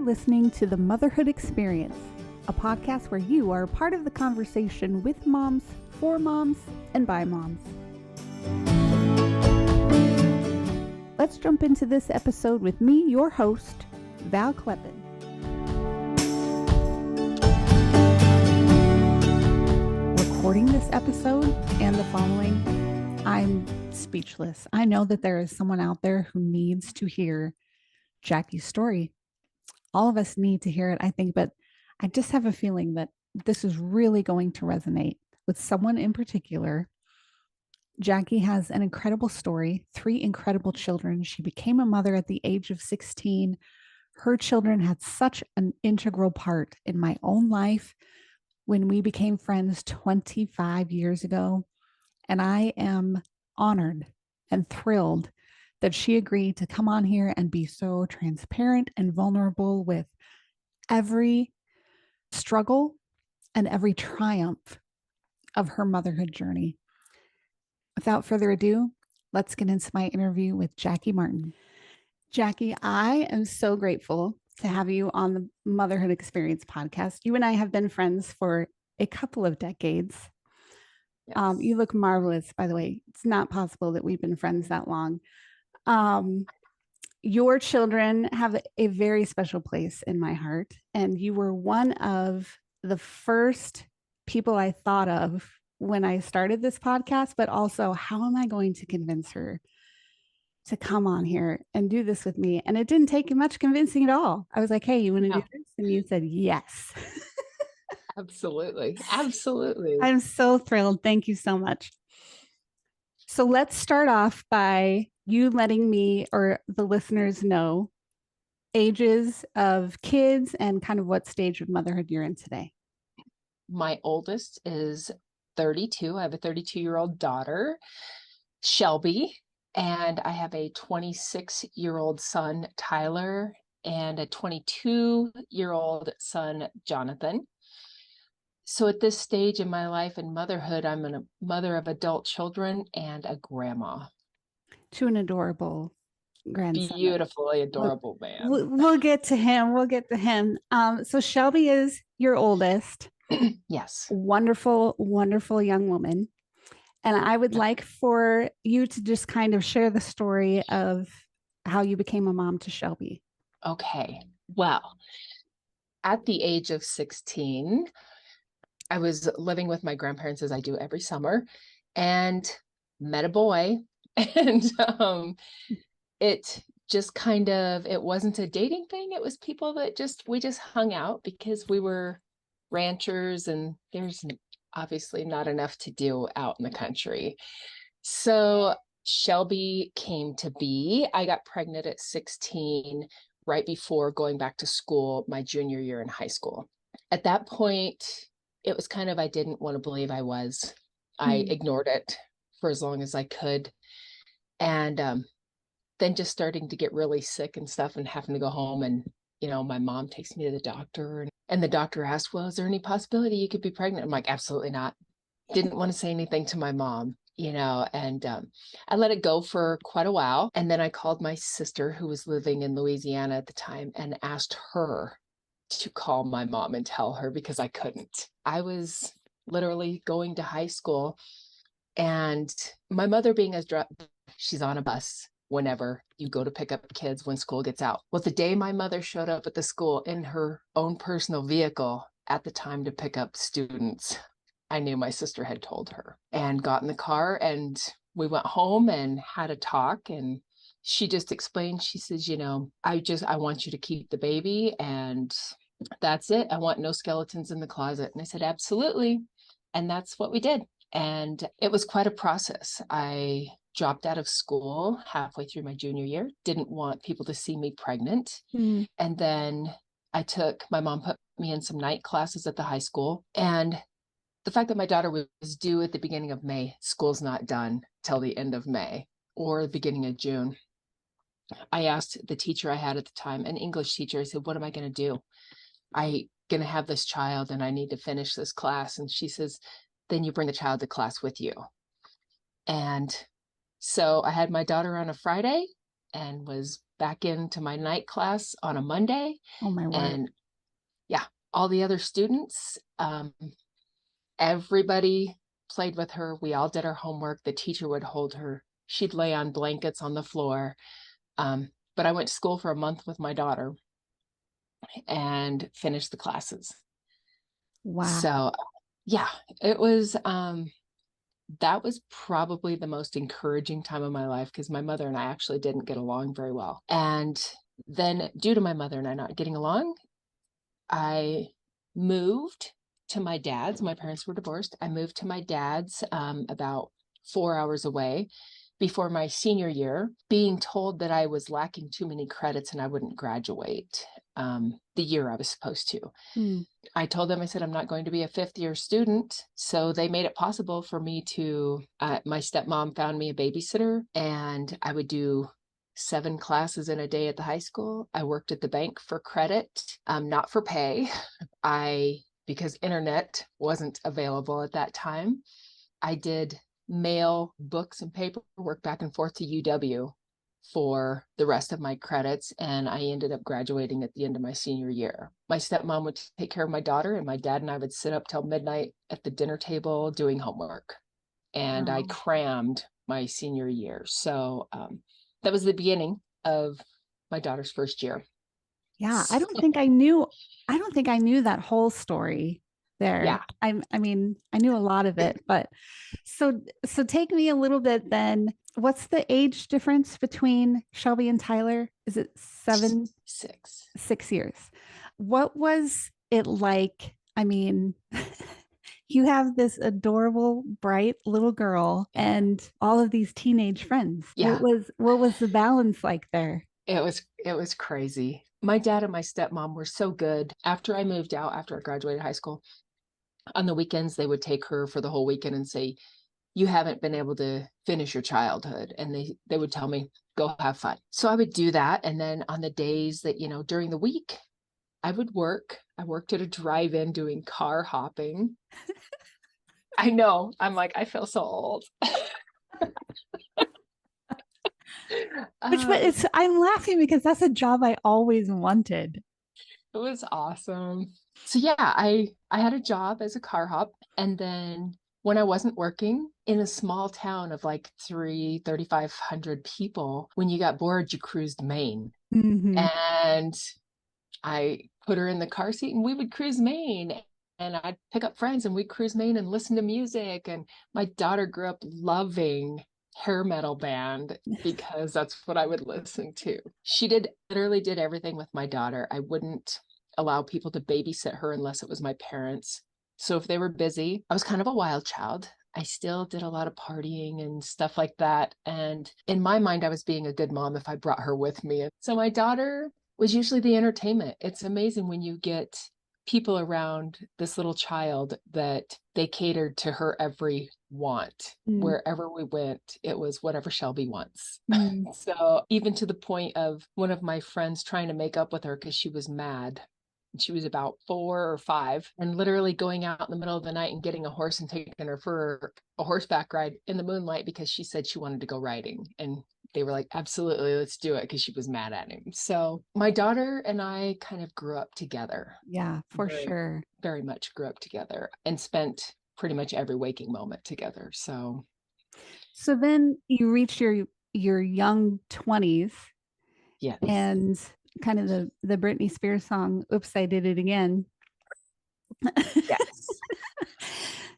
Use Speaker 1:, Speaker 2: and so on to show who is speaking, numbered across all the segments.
Speaker 1: listening to The Motherhood Experience, a podcast where you are a part of the conversation with moms, for moms, and by moms. Let's jump into this episode with me, your host, Val Kleppen. Recording this episode and the following, I'm speechless. I know that there is someone out there who needs to hear Jacque's story. All of us need to hear it, I think, but I just have a feeling that this is really going to resonate with someone in particular. Jacque has an incredible story, 3 incredible children. She became a mother at the age of 16. Her children had such an integral part in my own life when we became friends 25 years ago. And I am honored and thrilled that she agreed to come on here and be so transparent and vulnerable with every struggle and every triumph of her motherhood journey. Without further ado, let's get into my interview with Jacque Martin. Jacque, I am so grateful to have you on the Motherhood Experience podcast. You and I have been friends for a couple of decades. Yes. You look marvelous, by the way. It's not possible that we've been friends that long. Your children have a very special place in my heart, and you were one of the first people I thought of when I started this podcast, but also, how am I going to convince her to come on here and do this with me? And it didn't take much convincing at all. I was like, hey, you want to do this? And you said, yes.
Speaker 2: Absolutely. Absolutely.
Speaker 1: I'm so thrilled. Thank you so much. So let's start off by you letting me or the listeners know ages of kids and kind of what stage of motherhood you're in today.
Speaker 2: My oldest is 32. I have a 32-year-old daughter, Shelby, and I have a 26-year-old son, Tyler, and a 22-year-old son, Jonathan. So at this stage in my life and motherhood, I'm a mother of adult children and a grandma.
Speaker 1: To an adorable grandson.
Speaker 2: Beautifully adorable man.
Speaker 1: We'll get to him. So Shelby is your oldest.
Speaker 2: Yes.
Speaker 1: Wonderful, wonderful young woman. And I would like for you to just kind of share the story of how you became a mom to Shelby.
Speaker 2: Okay. Well, at the age of 16, I was living with my grandparents, as I do every summer, and met a boy. And it just kind of, it wasn't a dating thing. It was people that we just hung out because we were ranchers and there's obviously not enough to do out in the country. So Shelby came to be. I got pregnant at 16, right before going back to school, my junior year in high school. At that point, it was kind of, I didn't want to believe I was. I ignored it for as long as I could. And then just starting to get really sick and stuff and having to go home. And, you know, my mom takes me to the doctor and the doctor asked, well, is there any possibility you could be pregnant? I'm like, absolutely not. Didn't want to say anything to my mom, you know, and I let it go for quite a while. And then I called my sister, who was living in Louisiana at the time, and asked her to call my mom and tell her, because I couldn't. I was literally going to high school, and my mother being she's on a bus whenever you go to pick up kids when school gets out. Well, the day my mother showed up at the school in her own personal vehicle at the time to pick up students, I knew my sister had told her, and got in the car and we went home and had a talk. And she just explained, she says, you know, I want you to keep the baby and that's it. I want no skeletons in the closet. And I said, absolutely. And that's what we did. And it was quite a process. I dropped out of school halfway through my junior year, didn't want people to see me pregnant. And then my mom put me in some night classes at the high school. And the fact that my daughter was due at the beginning of May, school's not done till the end of May or the beginning of June. I asked the teacher I had at the time, an English teacher, I said, what am I going to do? I'm going to have this child and I need to finish this class. And she says, then you bring the child to class with you. And so I had my daughter on a Friday and was back into my night class on a Monday.
Speaker 1: Oh my word.
Speaker 2: And yeah, all the other students, everybody played with her. We all did our homework. The teacher would hold her. She'd lay on blankets on the floor. But I went to school for a month with my daughter and finished the classes.
Speaker 1: Wow.
Speaker 2: So yeah, it was that was probably the most encouraging time of my life because my mother and I actually didn't get along very well. And then due to my mother and I not getting along, I moved to my dad's. My parents were divorced. I moved to my dad's about 4 hours away before my senior year, being told that I was lacking too many credits and I wouldn't graduate the year I was supposed to.
Speaker 1: Mm.
Speaker 2: I told them, I said, I'm not going to be a fifth year student. So they made it possible for me to, my stepmom found me a babysitter and I would do 7 classes in a day at the high school. I worked at the bank for credit, not for pay. Because internet wasn't available at that time, I did mail books and paperwork back and forth to UW for the rest of my credits. And I ended up graduating at the end of my senior year. My stepmom would take care of my daughter, and my dad and I would sit up till midnight at the dinner table doing homework. And I
Speaker 1: Wow.
Speaker 2: crammed my senior year. So that was the beginning of my daughter's first year.
Speaker 1: Yeah, I don't think I knew that whole story there.
Speaker 2: Yeah.
Speaker 1: I mean, I knew a lot of it, but so take me a little bit then. What's the age difference between Shelby and Tyler? Is it 7,
Speaker 2: 6.
Speaker 1: 6 years? What was it like? I mean, you have this adorable, bright little girl and all of these teenage friends. What
Speaker 2: Yeah.
Speaker 1: was the balance like there?
Speaker 2: It was crazy. My dad and my stepmom were so good. After I moved out, after I graduated high school, on the weekends they would take her for the whole weekend and say, you haven't been able to finish your childhood. And they would tell me, go have fun. So I would do that. And then on the days that, during the week, I would work. I worked at a drive-in doing car hopping. I know. I'm like, I feel so old.
Speaker 1: But
Speaker 2: Um,
Speaker 1: I'm laughing because that's a job I always wanted.
Speaker 2: It was awesome. So yeah, I had a job as a car hop, and then when I wasn't working in a small town of like 3,500 people, when you got bored, you cruised Maine.
Speaker 1: Hmm.
Speaker 2: And I put her in the car seat and we would cruise Maine. And I'd pick up friends and we'd cruise Maine and listen to music. And my daughter grew up loving hair metal band because that's what I would listen to. She literally did everything with my daughter. I wouldn't allow people to babysit her unless it was my parents. So if they were busy, I was kind of a wild child. I still did a lot of partying and stuff like that. And in my mind, I was being a good mom if I brought her with me. So my daughter was usually the entertainment. It's amazing when you get people around this little child that they catered to her every want.
Speaker 1: Mm.
Speaker 2: Wherever we went, it was whatever Shelby wants.
Speaker 1: Mm.
Speaker 2: So even to the point of one of my friends trying to make up with her because she was mad. She was about 4 or 5, and literally going out in the middle of the night and getting a horse and taking her for a horseback ride in the moonlight because she said she wanted to go riding. And they were like, absolutely, let's do it, because she was mad at him. So my daughter and I kind of grew up together,
Speaker 1: Yeah, for
Speaker 2: very,
Speaker 1: sure.
Speaker 2: very much grew up together and spent pretty much every waking moment together. So
Speaker 1: So then you reach your young 20s
Speaker 2: yes.
Speaker 1: and kind of the Britney Spears song, Oops, I Did It Again.
Speaker 2: Yes.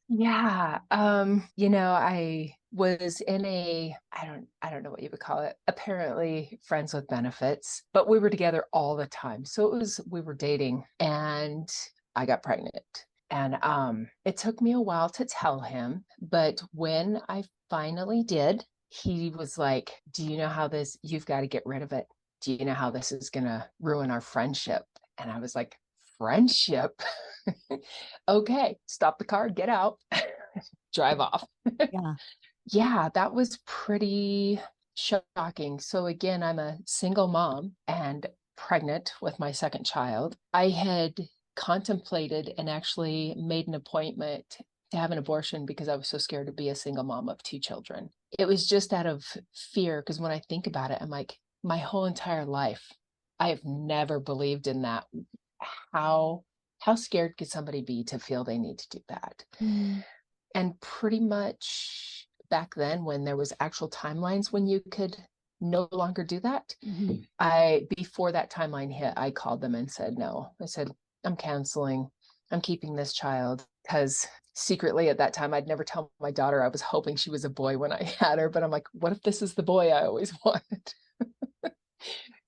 Speaker 2: Yeah. I was in I don't know what you would call it, apparently friends with benefits, but we were together all the time. So we were dating and I got pregnant. And it took me a while to tell him, but when I finally did, he was like, do you know how you've got to get rid of it. Do you know how this is gonna ruin our friendship? And I was like, friendship? Okay, stop the car, get out, drive off.
Speaker 1: Yeah.
Speaker 2: Yeah, that was pretty shocking. So again, I'm a single mom and pregnant with my second child. I had contemplated and actually made an appointment to have an abortion because I was so scared to be a single mom of 2 children. It was just out of fear because when I think about it, I'm like, my whole entire life, I have never believed in that. How how scared could somebody be to feel they need to do that?
Speaker 1: Mm-hmm.
Speaker 2: And pretty much back then, when there was actual timelines when you could no longer do that, I before that timeline hit, I called them and said no. I said, I'm canceling. I'm keeping this child because secretly at that time I'd never tell my daughter I was hoping she was a boy when I had her, but I'm like, what if this is the boy I always wanted?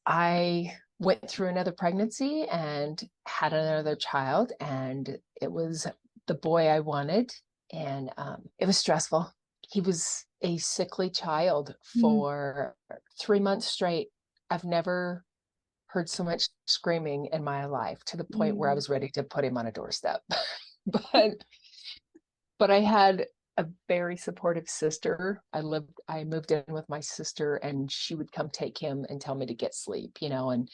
Speaker 2: I went through another pregnancy and had another child, and it was the boy I wanted. And it was stressful. He was a sickly child
Speaker 1: Mm-hmm.
Speaker 2: for 3 months straight. I've never heard so much screaming in my life to the point where I was ready to put him on a doorstep. but but I had a very supportive sister. I moved in with my sister, and she would come take him and tell me to get sleep, and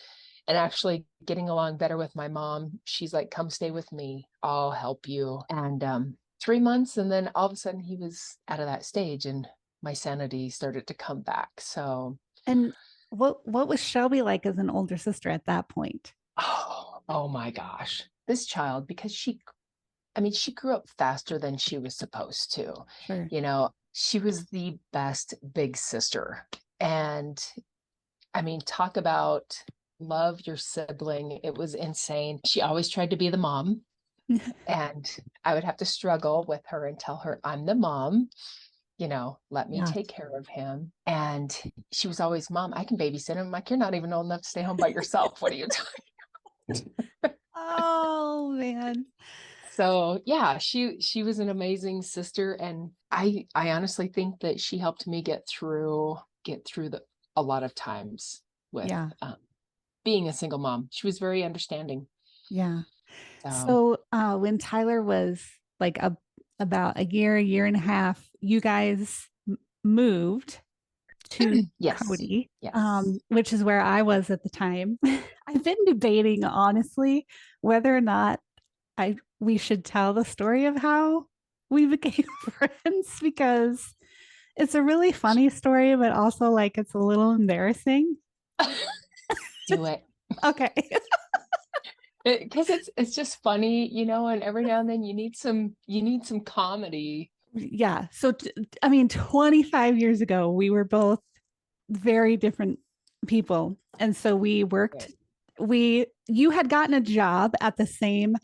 Speaker 2: actually getting along better with my mom. She's like, come stay with me. I'll help you. And 3 months, and then all of a sudden he was out of that stage, and my sanity started to come back. So,
Speaker 1: And what was Shelby like as an older sister at that point?
Speaker 2: oh my gosh. This child, because she grew up faster than she was supposed to.
Speaker 1: Sure.
Speaker 2: She was the best big sister. And talk about love your sibling. It was insane. She always tried to be the mom, and I would have to struggle with her and tell her, I'm the mom, let me
Speaker 1: Yeah.
Speaker 2: take care of him. And she was always, Mom, I can babysit him. I'm like, you're not even old enough to stay home by yourself. What are you talking?
Speaker 1: Oh man.
Speaker 2: So yeah, she was an amazing sister, and I honestly think that she helped me get through a lot of times with
Speaker 1: Yeah.
Speaker 2: being a single mom. She was very understanding.
Speaker 1: Yeah.
Speaker 2: So
Speaker 1: So when Tyler was like about a year and a half, you guys moved to
Speaker 2: yes,
Speaker 1: Cody,
Speaker 2: yes.
Speaker 1: which is where I was at the time. I've been debating honestly whether or not I we should tell the story of how we became friends because it's a really funny story, but also like it's a little embarrassing.
Speaker 2: Do it.
Speaker 1: Okay.
Speaker 2: Because it's just funny, and every now and then you need some comedy.
Speaker 1: Yeah. So, I mean, 25 years ago, we were both very different people. And so we worked, you had gotten a job at the same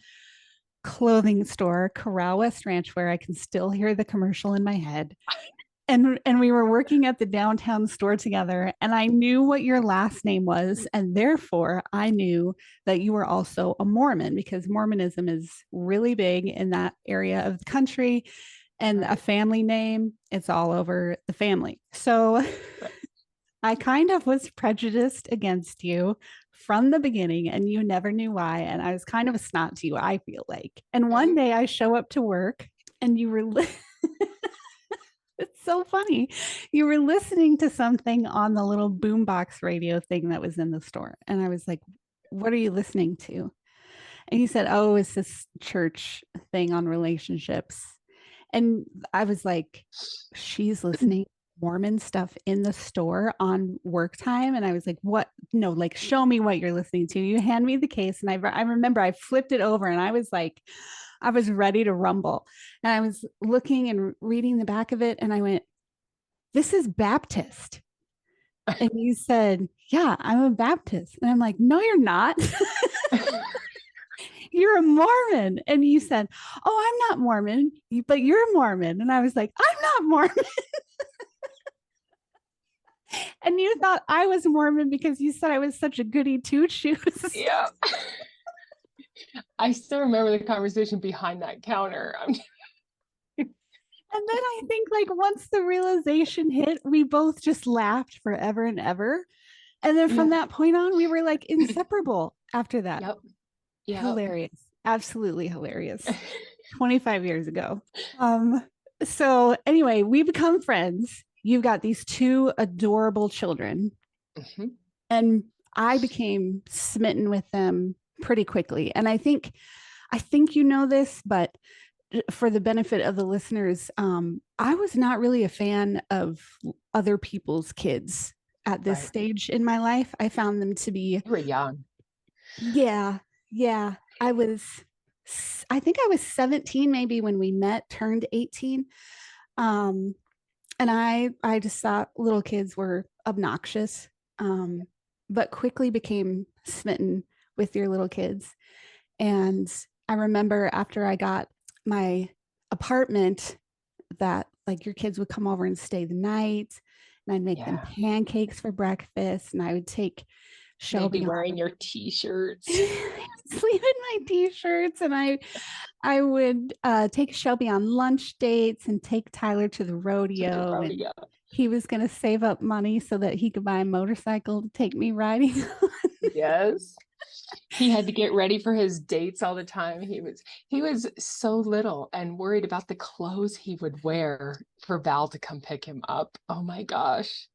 Speaker 1: clothing store, Corral West Ranch, where I can still hear the commercial in my head. And we were working at the downtown store together, and I knew what your last name was, and therefore I knew that you were also a Mormon because Mormonism is really big in that area of the country, and a
Speaker 2: Right,
Speaker 1: family name, it's all over the family. So
Speaker 2: right.
Speaker 1: I kind of was prejudiced against you from the beginning, and you never knew why. And I was kind of a snot to you, I feel like. And one day I show up to work, and you were it's so funny. You were listening to something on the little boombox radio thing that was in the store. And I was like, what are you listening to? And he said, oh, it's this church thing on relationships. And I was like, she's listening to Mormon stuff in the store on work time. And I was like, what? No, like, show me what you're listening to. You hand me the case. And I remember I flipped it over and I was like, I was ready to rumble. And I was looking and reading the back of it. And I went, this is Baptist. And you said, yeah, I'm a Baptist. And I'm like, no, you're not. You're a Mormon. And you said, oh, I'm not Mormon, but you're Mormon. And I was like, I'm not Mormon. And you thought I was Mormon because you said I was such a goody two shoes.
Speaker 2: Yeah. I still remember the conversation behind that counter.
Speaker 1: And then I think like once the realization hit, we both just laughed forever and ever. And then from
Speaker 2: Yeah.
Speaker 1: that point on, we were like inseparable after that.
Speaker 2: Yep. Yep.
Speaker 1: Hilarious. Absolutely hilarious. 25 years ago. Um, so anyway, we become friends. You've got these two adorable children,
Speaker 2: Mhm.
Speaker 1: and I became smitten with them pretty quickly. And I think you know this, but for the benefit of the listeners, I was not really a fan of other people's kids. at this
Speaker 2: Right.
Speaker 1: stage in my life. I found them to be,
Speaker 2: You were young.
Speaker 1: yeah, yeah. I think I was 17 maybe when we met, turned 18. Um, and I just thought little kids were obnoxious, um, but quickly became smitten with your little kids. And I remember after I got my apartment that like your kids would come over and stay the night, and I'd make them
Speaker 2: Yeah.
Speaker 1: pancakes for breakfast, and I would take
Speaker 2: They'd be
Speaker 1: Shelby
Speaker 2: wearing
Speaker 1: on
Speaker 2: your t-shirts
Speaker 1: sleep in my t-shirts, and I would take Shelby on lunch dates and take Tyler to the
Speaker 2: to the
Speaker 1: rodeo, and
Speaker 2: rodeo.
Speaker 1: he was going to save up money so that he could buy a motorcycle to take me riding.
Speaker 2: Yes. He had to get ready for his dates all the time. He was so little and worried about the clothes he would wear for Val to come pick him up. Oh my gosh.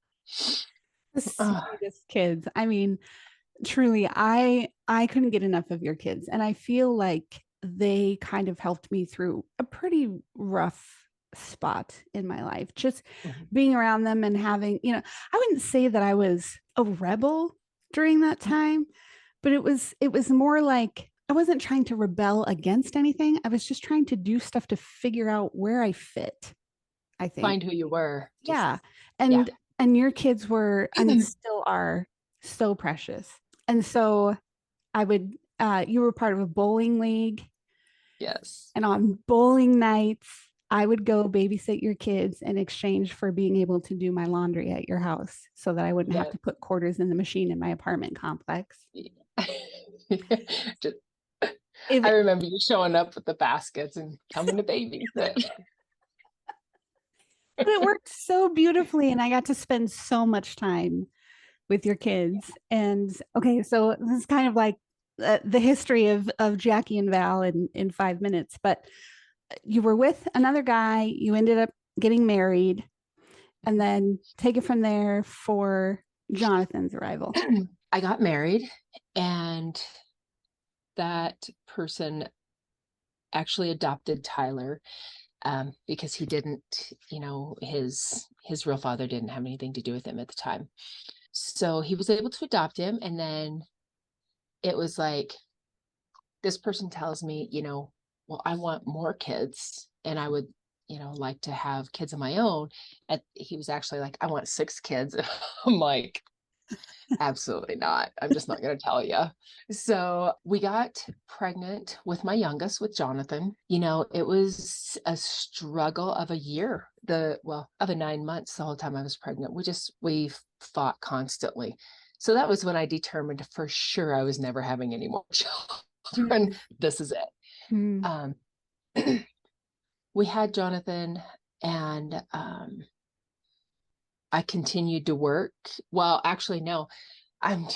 Speaker 1: The
Speaker 2: Oh,
Speaker 1: sweetest kids. I mean, truly, I couldn't get enough of your kids, and I feel like they kind of helped me through a pretty rough spot in my life. Just
Speaker 2: mhm.
Speaker 1: being around them and having, I wouldn't say that I was a rebel during that time, but it was more like I wasn't trying to rebel against anything. I was just trying to do stuff to figure out where I fit, I think.
Speaker 2: Find who you were. Just,
Speaker 1: Yeah.
Speaker 2: yeah.
Speaker 1: And your kids were, I mean, still are so precious. And so I would you were part of a bowling league,
Speaker 2: Yes.
Speaker 1: and on bowling nights I would go babysit your kids in exchange for being able to do my laundry at your house so that I wouldn't have
Speaker 2: Yes.
Speaker 1: to put quarters in the machine in my apartment complex.
Speaker 2: Just, I
Speaker 1: If
Speaker 2: remember you showing up with the baskets and coming to babysit.
Speaker 1: But it worked so beautifully, and I got to spend so much time with your kids. And okay, so this is kind of like the history of Jacque and Val in 5 minutes. But you were with another guy, you ended up getting married, and then take it from there for Jonathan's arrival.
Speaker 2: I got married, and that person actually adopted Tyler, because he didn't, his real father didn't have anything to do with him at the time. So he was able to adopt him, and then it was like this person tells me, well, I want more kids, and I would, like to have kids of my own. And he was actually like, I want 6 kids. I'm like, absolutely not. I'm just not going to tell you. So we got pregnant with my youngest, with Jonathan. It was a struggle of a year, of a 9 months the whole time I was pregnant. We fought constantly. So that was when I determined for sure I was never having any more children. This is it.
Speaker 1: Mm-hmm.
Speaker 2: Um, we had Jonathan, and I continued to work. Well, actually, no, I'm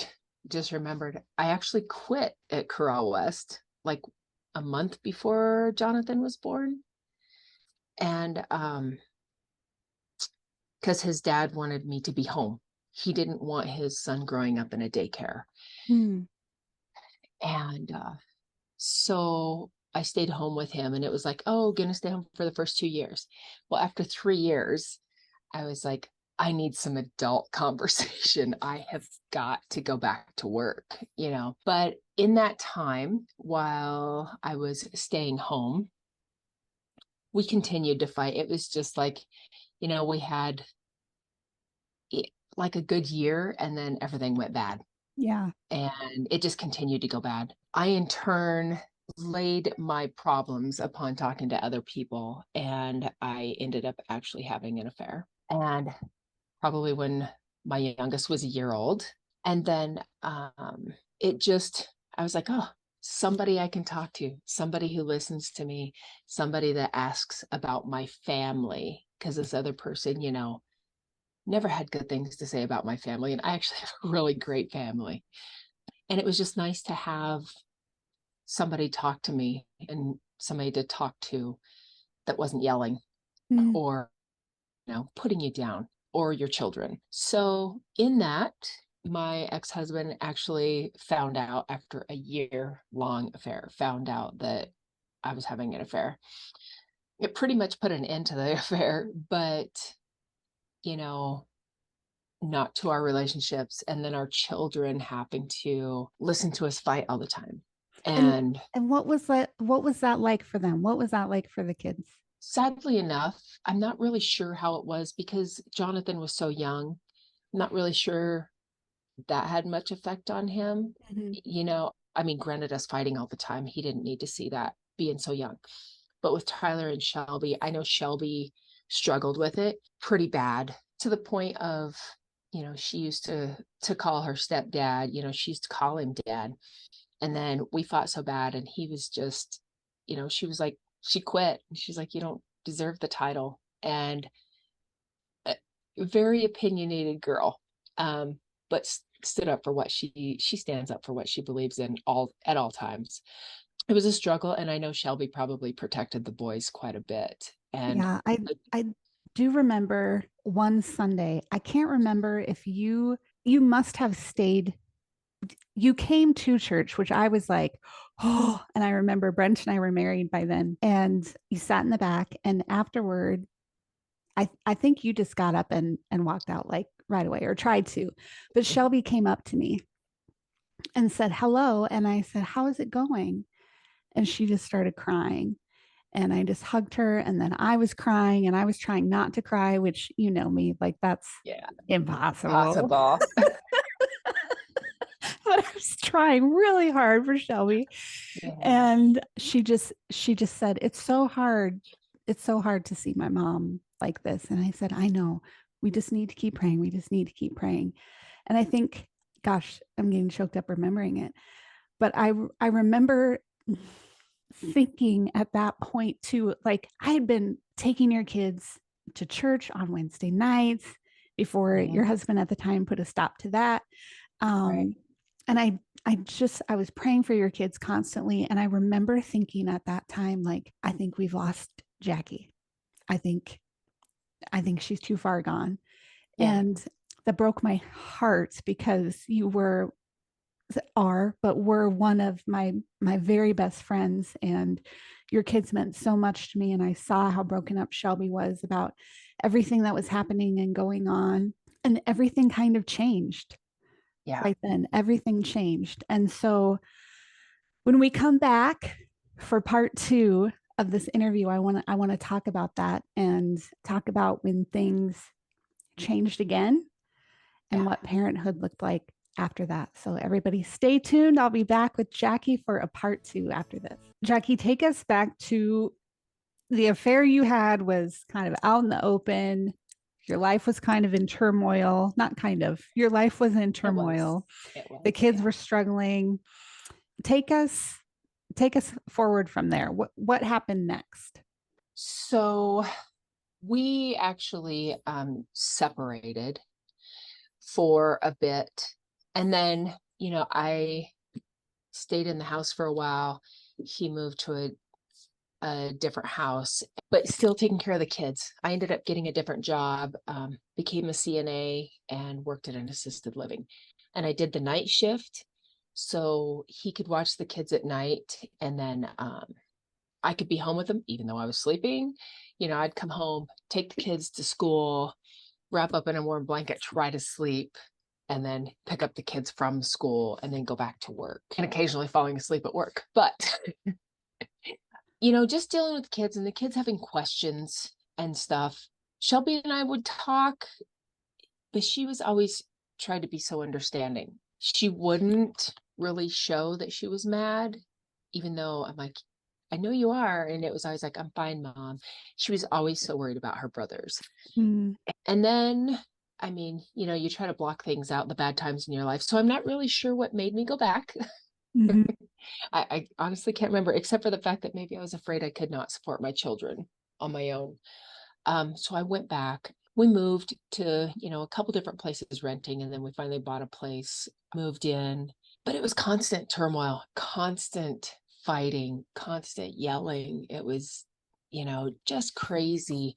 Speaker 2: just remembered. I actually quit at Corral West like a month before Jonathan was born. And because his dad wanted me to be home. He didn't want his son growing up in a daycare.
Speaker 1: Mm-hmm.
Speaker 2: And so I stayed home with him, and it was like, oh, gonna stay home for the first 2 years. Well, after 3 years, I was like, I need some adult conversation. I have got to go back to work. But in that time, while I was staying home, we continued to fight. It was just like, we had like a good year, and then everything went bad.
Speaker 1: Yeah.
Speaker 2: And it just continued to go bad. I, in turn, laid my problems upon talking to other people, and I ended up actually having an affair. And probably when my youngest was a year old. And then I was like, oh, somebody I can talk to, somebody who listens to me, somebody that asks about my family. Because this other person, never had good things to say about my family. And I actually have a really great family. And it was just nice to have somebody talk to me, and somebody to talk to that wasn't yelling
Speaker 1: Mm-hmm.
Speaker 2: or putting you down, or your children. So in that, my ex-husband actually found out after a year-long affair, found out that I was having an affair. It pretty much put an end to the affair, but you know, not to our relationships, and then our children having to listen to us fight all the time.
Speaker 1: And
Speaker 2: And
Speaker 1: what was that like for them? What was that like for the kids?
Speaker 2: sadly enough, I'm not really sure how it was because Jonathan was so young. I'm not really sure that had much effect on him.
Speaker 1: Mhm.
Speaker 2: I mean, granted, us fighting all the time, he didn't need to see that being so young. But with Tyler and Shelby, I know Shelby struggled with it pretty bad to the point of, she used to call her stepdad, she used to call him dad. And then we fought so bad and he was just, she was like, she quit. She's like, you don't deserve the title. And a very opinionated girl. But stood up for what she stands up for what she believes in all at all times. It was a struggle, and I know Shelby probably protected the boys quite a bit. And
Speaker 1: Yeah, I do remember one Sunday. I can't remember if you must have stayed. You came to church, which I was like, oh, and I remember Brent and I were married by then. And you sat in the back, and afterward, I think you just got up and walked out like right away or tried to. But Shelby came up to me and said hello, and I said, "How is it going?" And she just started crying. And I just hugged her. And then I was crying and I was trying not to cry, which you know me, like that's
Speaker 2: yeah,
Speaker 1: impossible.
Speaker 2: possible.
Speaker 1: But I was trying really hard for Shelby.
Speaker 2: Yeah,
Speaker 1: And she just said, "It's so hard. It's so hard to see my mom like this." And I said, "I know. We just need to keep praying. We just need to keep praying." And I think, gosh, I'm getting choked up remembering it. But I remember thinking at that point too, like I had been taking your kids to church on Wednesday nights before
Speaker 2: yeah,
Speaker 1: your husband at the time put a stop to that.
Speaker 2: right.
Speaker 1: Um, and I was praying for your kids constantly. And I remember thinking at that time, like, I think we've lost Jackie. I think, I think she's too far gone.
Speaker 2: Yeah,
Speaker 1: And that broke my heart because you but were one of my very best friends, and your kids meant so much to me. And I saw how broken up Shelby was about everything that was happening and going on, and everything kind of changed
Speaker 2: yeah,
Speaker 1: right then. Everything changed. And so when we come back for part two of this interview, I want to talk about that and talk about when things changed again and
Speaker 2: yeah.
Speaker 1: what parenthood looked like after that. So, everybody, stay tuned. I'll be back with Jacque for a part two after this. Jacque, take us back to the affair you had was kind of out in the open. Your life was kind of in turmoil. Not kind of, your life was in
Speaker 2: It was.
Speaker 1: turmoil.
Speaker 2: It
Speaker 1: The
Speaker 2: was.
Speaker 1: kids
Speaker 2: Yeah.
Speaker 1: were struggling. Take us take us forward from there. What happened next?
Speaker 2: So we actually separated for a bit. And then, I stayed in the house for a while. He moved to a different house, but still taking care of the kids. I ended up getting a different job, became a CNA, and worked at an assisted living. And I did the night shift so he could watch the kids at night. And then I could be home with them, even though I was sleeping. I'd come home, take the kids to school, wrap up in a warm blanket, try to sleep, and then pick up the kids from school and then go back to work and occasionally falling asleep at work. But just dealing with kids and the kids having questions and stuff. Shelby and I would talk, but she was always tried to be so understanding. She wouldn't really show that she was mad, even though I'm like, I know you are. And it was always like, I'm fine, mom. She was always so worried about her brothers.
Speaker 1: Mm-hmm.
Speaker 2: And then, I mean, you try to block things out, the bad times in your life. So I'm not really sure what made me go back.
Speaker 1: Mm-hmm.
Speaker 2: I honestly can't remember, except for the fact that maybe I was afraid I could not support my children on my own. So I went back. We moved to, a couple different places renting, and then we finally bought a place, moved in. But it was constant turmoil, constant fighting, constant yelling. It was, just crazy.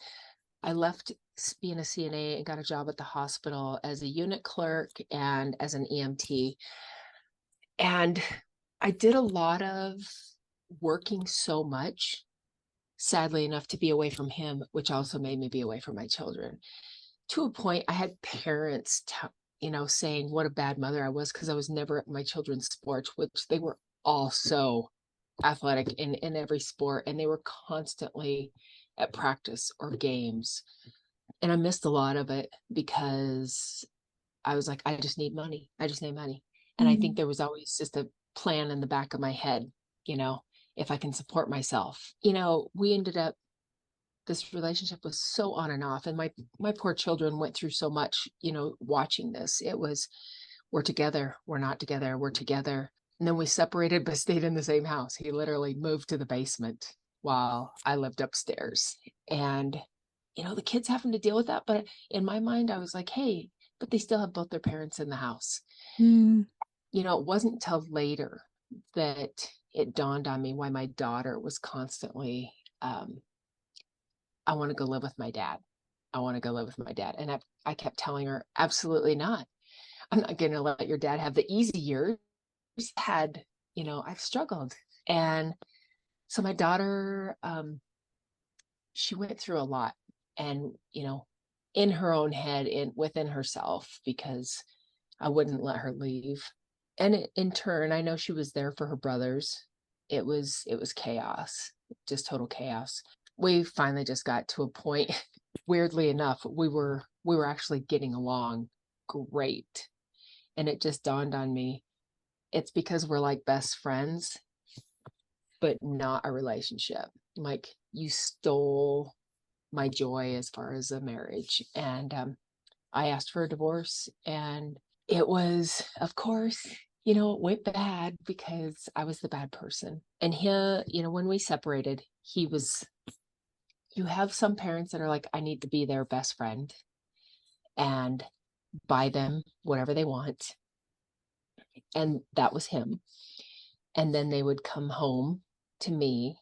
Speaker 2: I left being a CNA and got a job at the hospital as a unit clerk and as an EMT. And I did a lot of working so much, sadly enough, to be away from him, which also made me be away from my children. to a point, I had parents, saying what a bad mother I was because I was never at my children's sports, which they were all so athletic in every sport, and they were constantly at practice or games. And I missed a lot of it because I was like, I just need money. I just need money. And I think
Speaker 1: Mm.
Speaker 2: there was always just a plan in the back of my head, you know, if I can support myself. We ended up this relationship was so on and off, and my poor children went through so much, watching this. It was, we're together, we're not together, we're together. And then we separated but stayed in the same house. He literally moved to the basement while I lived upstairs. And the kids having to deal with that, but in my mind I was like, hey, but they still have both their parents in the house.
Speaker 1: Mm.
Speaker 2: It wasn't till later that it dawned on me why my daughter was constantly, I want to go live with my dad. I want to go live with my dad. And I kept telling her, absolutely not. I'm not going to let your dad have the easy years. Had, I've struggled. And so my daughter, she went through a lot, and, in her own head, within herself, because I wouldn't let her leave. And in turn, I know she was there for her brothers. It was chaos, just total chaos. We finally just got to a point, weirdly enough, we were actually getting along great. And it just dawned on me, it's because we're like best friends, but not a relationship. Like, you stole my joy as far as a marriage. And I asked for a divorce, and it was, of course, it went bad because I was the bad person. And he, when we separated, you have some parents that are like, I need to be their best friend and buy them whatever they want. And that was him. And then they would come home to me,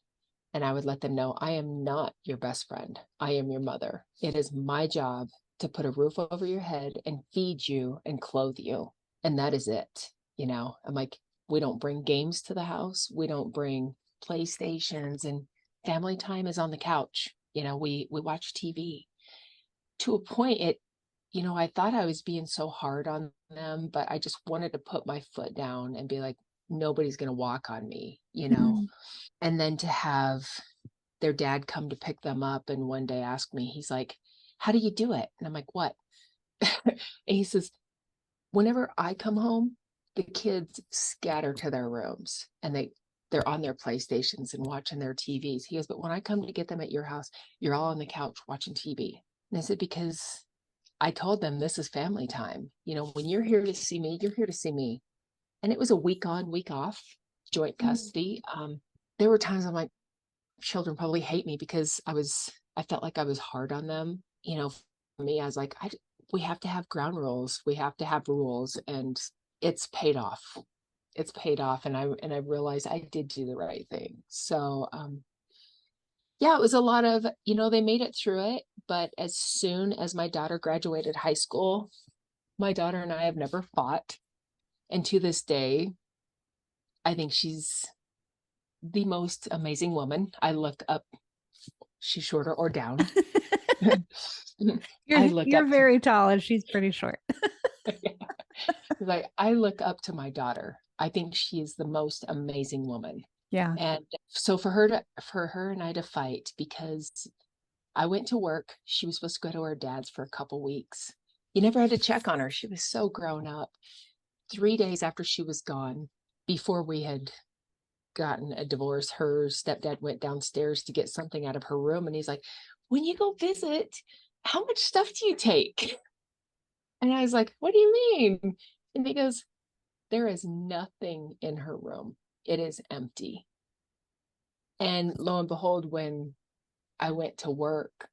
Speaker 2: and I would let them know, I am not your best friend. I am your mother. It is my job to put a roof over your head and feed you and clothe you. And that is it. I'm like, we don't bring games to the house. We don't bring PlayStations, and family time is on the couch. We watch TV. To a point, I thought I was being so hard on them, but I just wanted to put my foot down and be like, nobody's going to walk on me.
Speaker 1: Mm.
Speaker 2: And then to have their dad come to pick them up and one day ask me, he's like, how do you do it? And I'm like, what? And he says, whenever I come home, the kids scatter to their rooms, and they're on their PlayStations and watching their TVs. He goes, but when I come to get them at your house, you're all on the couch watching TV. And I said, because I told them this is family time. When you're here to see me, you're here to see me. And it was a week on, week off, joint
Speaker 1: Mm.
Speaker 2: custody. There were times I'm like, children probably hate me because I felt like I was hard on them. For me, I was like, we have to have ground rules. We have to have rules. And it's paid off. It's paid off. And I realized I did do the right thing. So, yeah, it was a lot of, they made it through it. But as soon as my daughter graduated high school, my daughter and I have never fought. And to this day, I think she's the most amazing woman. I look up, she's shorter or down. I look
Speaker 1: You're
Speaker 2: up to
Speaker 1: very tall and she's pretty short.
Speaker 2: like I look up to my daughter. I think she is the most amazing woman.
Speaker 1: Yeah.
Speaker 2: And so for her and I to fight, because I went to work. She was supposed to go to her dad's for a couple weeks. You never had to check on her. She was so grown up. 3 days after she was gone, before we had gotten a divorce, her stepdad went downstairs to get something out of her room, and he's like, when you go visit, how much stuff do you take? And I was like, what do you mean? And he goes, there is nothing in her room. It is empty. And lo and behold, when I went to work,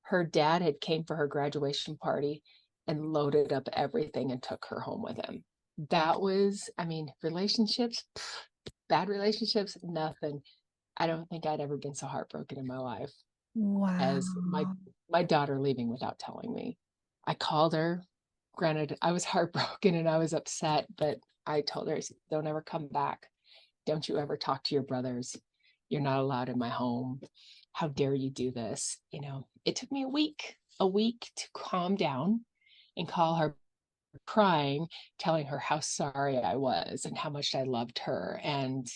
Speaker 2: her dad had came for her graduation party and loaded up everything and took her home with him. That was, relationships, bad relationships, nothing. I don't think I'd ever been so heartbroken in my life as my
Speaker 1: Wow.
Speaker 2: my daughter leaving without telling me. I called her. Granted, I was heartbroken and I was upset, but I told her, I said, don't ever come back. Don't you ever talk to your brothers. You're not allowed in my home. How dare you do this? It took me a week a week to calm down and call her crying, telling her how sorry I was and how much I loved her. And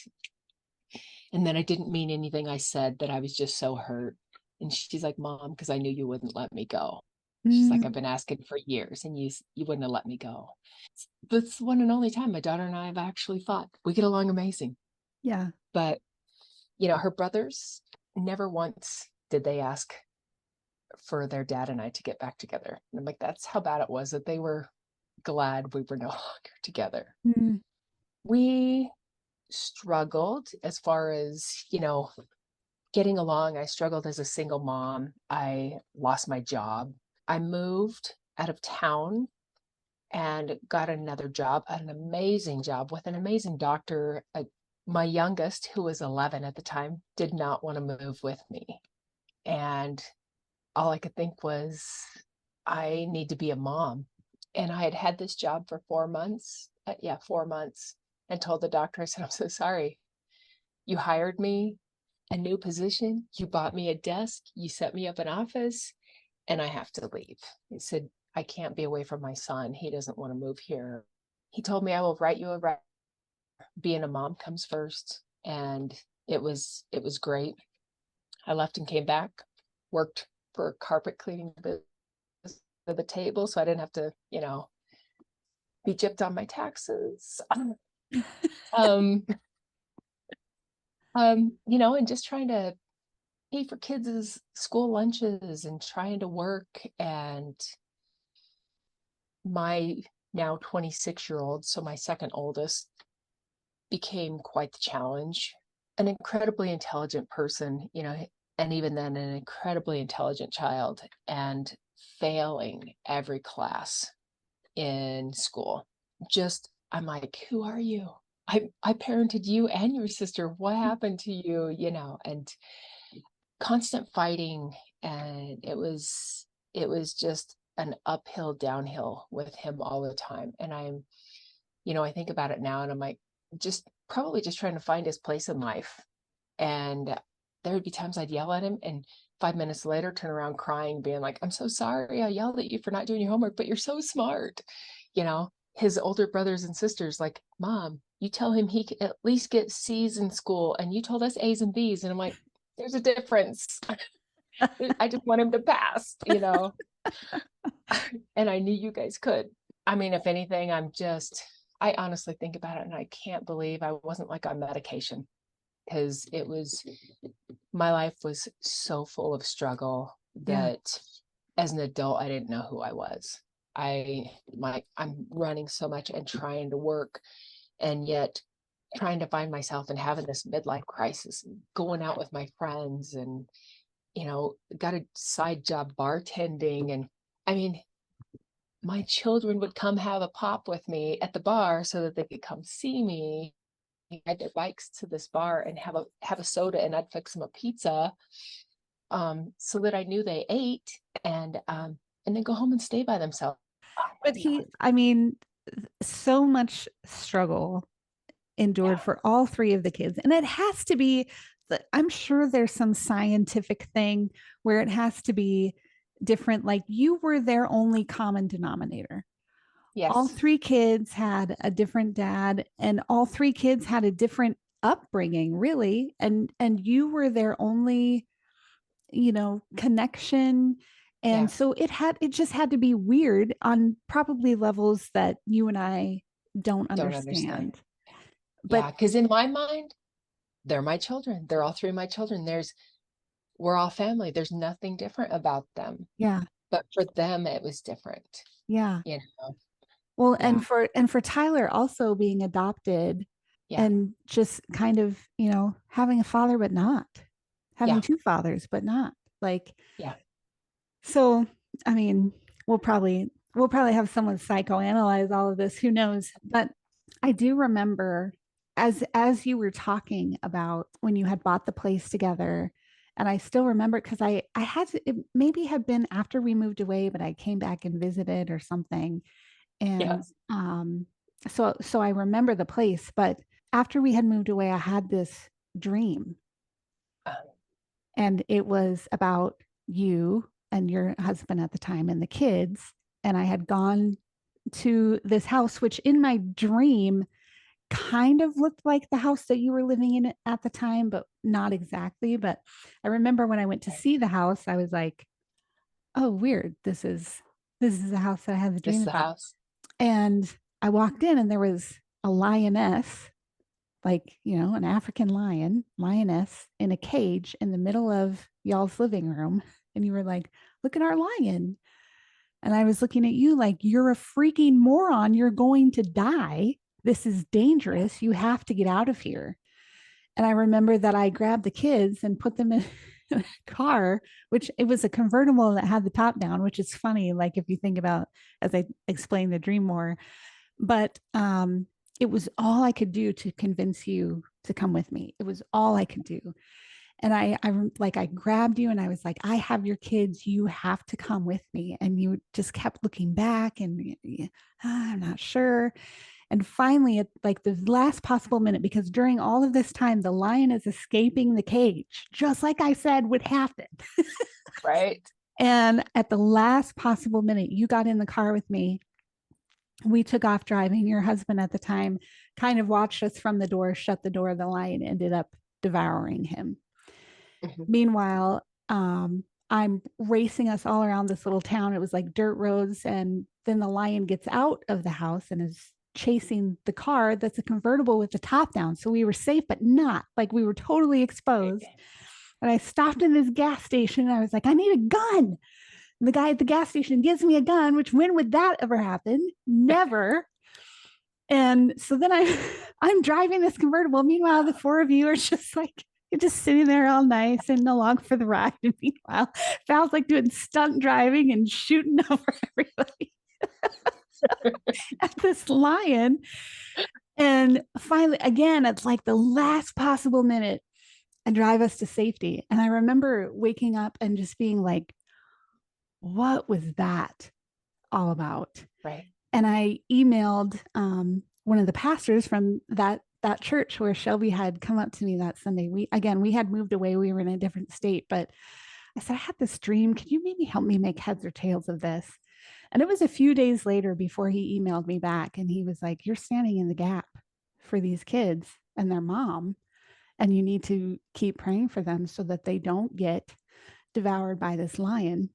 Speaker 2: then I didn't mean anything I said, that I was just so hurt. And she's like, Mom, because I knew you wouldn't let me go. She's like, I've
Speaker 1: Mm,
Speaker 2: been asking for years and you wouldn't have let me go. That's one and only time my daughter and I have actually fought. We get along amazing.
Speaker 1: yeah.
Speaker 2: But, her brothers, never once did they ask for their dad and I to get back together. And I'm like, that's how bad it was, that they were glad we were no longer together.
Speaker 1: Mm,
Speaker 2: We struggled as far as, getting along. I struggled as a single mom. I lost my job. I moved out of town and got another job, an amazing job with an amazing doctor. My youngest, who was 11 at the time, did not want to move with me. And all I could think was, I need to be a mom. And I had had this job for 4 months. Yeah, 4 months. And told the doctor, I said, I'm so sorry. You hired me a new position. You bought me a desk. You set me up an office, and I have to leave. He said, I can't be away from my son. He doesn't want to move here. He told me, I will write you a record. Being a mom comes first. And it was great. I left and came back, worked for carpet cleaning business the table, so I didn't have to, be gypped on my taxes. Um, and just trying to pay for kids' school lunches and trying to work. And my now 26-year-old, so my second oldest, became quite the challenge. An incredibly intelligent person, and even then, an incredibly intelligent child, and failing every class in school. Just, I'm like, who are you? I parented you and your sister. What happened to you? And constant fighting. And it was just an uphill, downhill with him all the time. And I think about it now and I'm like, just probably just trying to find his place in life. And there would be times I'd yell at him and 5 minutes later turn around crying, being like, I'm so sorry I yelled at you for not doing your homework, but you're so smart. His older brothers and sisters, like, Mom, you tell him he can at least get C's in school, and you told us A's and B's. And I'm like, there's a difference. I just want him to pass. And I knew you guys could. I mean, if anything, I honestly think about it and I can't believe I wasn't like on medication, because my life was so full of struggle
Speaker 1: yeah.
Speaker 2: that as an adult, I didn't know who I was. I'm running so much and trying to work, and yet trying to find myself and having this midlife crisis and going out with my friends, and got a side job bartending. And I mean, my children would come have a pop with me at the bar so that they could come see me, ride their bikes to this bar and have a soda, and I'd fix them a pizza, so that I knew they ate, and then go home and stay by themselves. Oh
Speaker 1: But
Speaker 2: my God.
Speaker 1: I mean, so much struggle endured
Speaker 2: Yeah.
Speaker 1: for all three of the kids. And it has to be, I'm sure there's some scientific thing where it has to be different. Like you were their only common denominator. All
Speaker 2: Yes.
Speaker 1: three kids had a different dad, and all three kids had a different upbringing, really. And you were their only, connection. And
Speaker 2: Yeah.
Speaker 1: so it just had to be weird on probably levels that you and I don't
Speaker 2: Don't understand.
Speaker 1: understand. But
Speaker 2: Yeah. Because in my mind, they're my children. They're all three of my children. We're all family. There's nothing different about them.
Speaker 1: yeah,
Speaker 2: But for them, it was different.
Speaker 1: yeah.
Speaker 2: You know?
Speaker 1: Well,
Speaker 2: Yeah.
Speaker 1: and for Tyler also being adopted
Speaker 2: Yeah.
Speaker 1: and just kind of, having a father but not having
Speaker 2: Yeah.
Speaker 1: two fathers but not like
Speaker 2: Yeah.
Speaker 1: so I mean, we'll probably have someone psychoanalyze all of this, who knows, but I do remember as you were talking about when you had bought the place together, and I still remember because I had to, it maybe had been after we moved away, but I came back and visited or something.
Speaker 2: Yeah.
Speaker 1: And so I remember the place, but after we had moved away, I had this dream,
Speaker 2: Uh,
Speaker 1: and it was about you and your husband at the time and the kids. And I had gone to this house, which in my dream kind of looked like the house that you were living in at the time, but not exactly. But I remember when I went to see the house, I was like, oh, weird. This is the house that I had the
Speaker 2: This
Speaker 1: dream
Speaker 2: is the
Speaker 1: about.
Speaker 2: house.
Speaker 1: And I walked in and there was a lioness, like, an African lioness in a cage in the middle of y'all's living room. And you were like, look at our lion. And I was looking at you like, you're a freaking moron. You're going to die. This is
Speaker 2: Yeah.
Speaker 1: dangerous. You have to get out of here. And I remember that I grabbed the kids and put them in a car, which it was a convertible that had the top down, which is funny. Like if you think about as I explain the dream more, but it was all I could do to convince you to come with me. It was all I could do. And I grabbed you and I was like, I have your kids. You have to come with me. And you just kept looking back and I'm not sure. And finally, at like the last possible minute, because during all of this time, the lion is escaping the cage, just like I said would happen.
Speaker 2: Right.
Speaker 1: And at the last possible minute, you got in the car with me. We took off driving. Your husband at the time kind of watched us from the door, shut the door. The lion ended up devouring him.
Speaker 2: Mhm.
Speaker 1: Meanwhile, I'm racing us all around this little town. It was like dirt roads. And then the lion gets out of the house and is chasing the car that's a convertible with the top down. So we were safe, but not like we were totally exposed. And I stopped in this gas station and I was like, I need a gun. And the guy at the gas station gives me a gun, which when would that ever happen? Never. And so then I'm driving this convertible. Meanwhile, the four of you are just like you're just sitting there all nice and along for the ride. And meanwhile, Val's like doing stunt driving and shooting over everybody at this lion. And finally, again, it's like the last possible minute and drive us to safety. And I remember waking up and just being like, what was that all about?
Speaker 2: Right.
Speaker 1: And I emailed one of the pastors from that church where Shelby had come up to me that Sunday. We had moved away. We were in a different state, but I said, I had this dream. Could you maybe help me make heads or tails of this? And it was a few days later before he emailed me back and he was like, you're standing in the gap for these kids and their mom. And you need to keep praying for them so that they don't get devoured by this lion.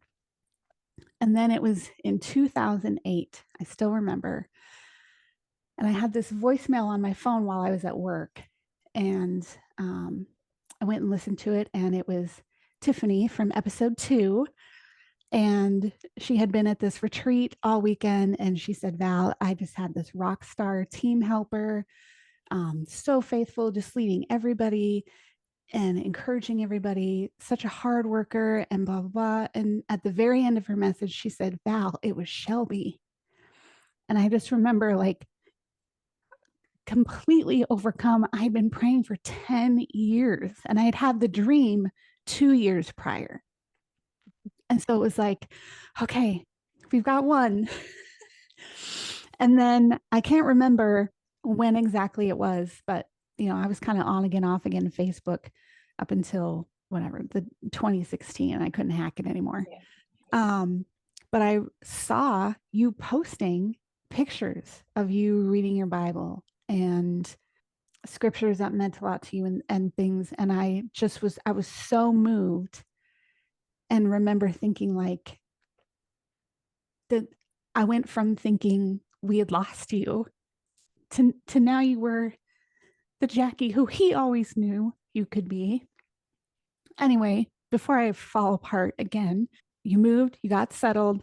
Speaker 1: And then it was in 2008, I still remember. And I had this voicemail on my phone while I was at work. And I went and listened to it. And it was Tiffany from episode 2. And she had been at this retreat all weekend. And she said, Val, I just had this rock star team helper, so faithful, just leading everybody and encouraging everybody, such a hard worker, and blah, blah, blah. And at the very end of her message, she said, Val, it was Shelby. And I just remember like completely overcome. I'd been praying for 10 years and I had had the dream 2 years prior. And so it was like, okay, we've got one. And then I can't remember when exactly it was, but I was kind of on again, off again Facebook up until whatever the 2016. I couldn't hack it anymore.
Speaker 2: Yeah.
Speaker 1: Um, but I saw you posting pictures of you reading your Bible and scriptures that meant a lot to you and things. And I was so moved and remember thinking like that I went from thinking we had lost you to now you were the Jackie who he always knew you could be. Anyway, before I fall apart again, you moved, you got settled,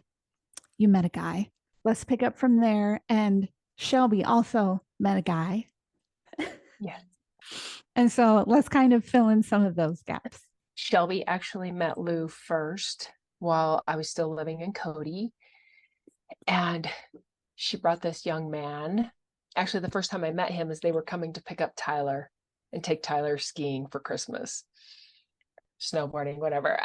Speaker 1: you met a guy. Let's pick up from there. And Shelby also met a guy.
Speaker 2: Yeah.
Speaker 1: And so let's kind of fill in some of those gaps.
Speaker 2: Shelby actually met Lou first while I was still living in Cody. And she brought this young man. Actually, the first time I met him is they were coming to pick up Tyler and take Tyler skiing for Christmas, snowboarding, whatever.